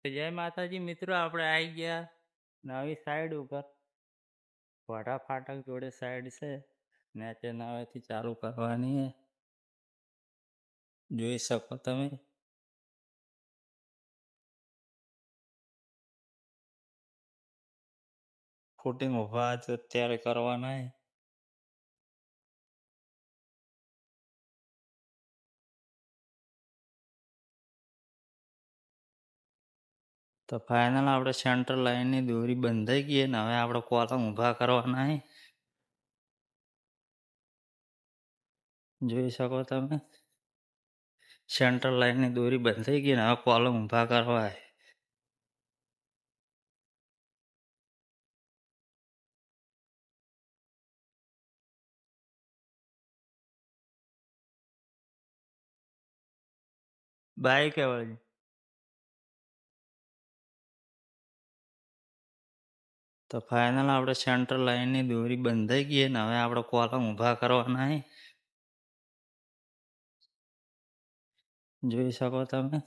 તો જય માતાજી મિત્રો, આપણે આવી ગયા નવી સાઈડ ઉપર. વડા ફાટક જોડે સાઈડ છે ને, તે નવેથી ચાલુ કરવાની છે. જોઈ શકો તમે. ફૂટિંગ ઉભા અત્યારે કરવાના છે. તો ફાઇનલ આપણે સેન્ટર લાઈનની દોરી બંધાઈ ગઈ ને હવે આપણે કોલમ ઊભા કરવાના છે. જોઈ શકો તમે. સેન્ટર લાઈનની દોરી બંધાઈ ગઈ ને હવે કોલમ ઊભા કરવા છે. બાઈક વળી. તો ફાઇનલ આપણે સેન્ટર લાઈનની દોરી બંધાઈ ગઈ ને હવે આપણે કોલમ ઊભા કરવાના છે. જોઈ શકો તમે.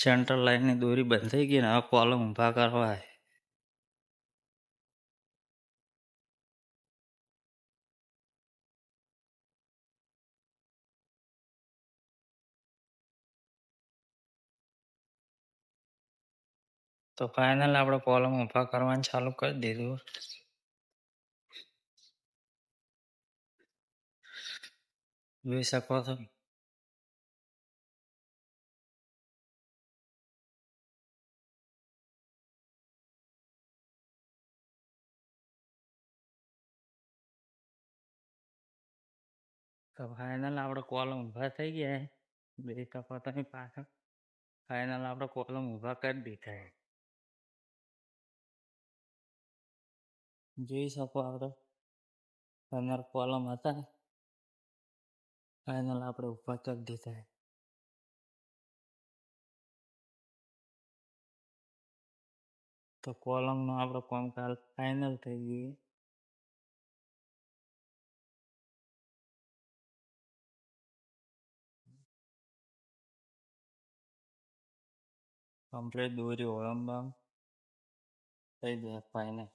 સેન્ટર લાઈનની દોરી બંધાઈ ગઈ ને હવે કોલમ ઊભા કરવા છે. તો ફાઇનલ આપણે કોલમ ઊભા કરવાનું ચાલુ કરી દીધું. જોઈ શકો છો. તો ફાઇનલ આપણે કોલમ ઊભા થઈ ગયા. જોઈ શકો તમે પાછળ. ફાઇનલ આપણે કોલમ ઊભા કરી દીધા. જોઈ શકો આપણે. ફાઇનલ કોલમ હતા. ફાઇનલ આપણે ઊભા કરી દીધા. તો કોલમનું આપણે કામકાજ ફાઇનલ થઈ ગયું. કમ્પ્લીટ દોરી ઓળમ થઈ જાય ફાઇનલ.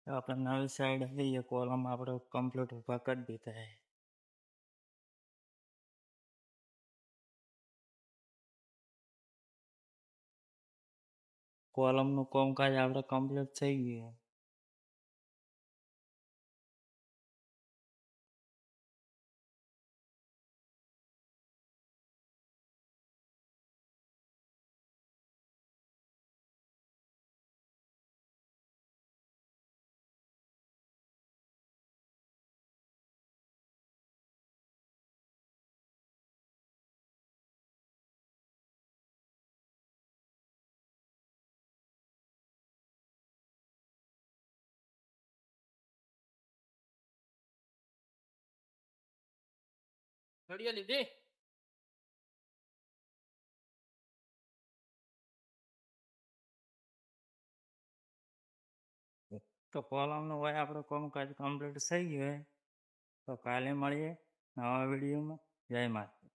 આપણે નવી સાઈડ હતી એ કોલમ આપણે કમ્પ્લીટ ઊભા કરી દીધા. કોલમનું કામકાજ આપણે કમ્પ્લીટ થઈ ગયું. ઘડિયા લીધી. તો કોલમનું હોય આપણે કામકાજ કમ્પ્લીટ થઈ ગયું. તો કાલે મળીએ નવા વિડીયોમાં. જય માતા.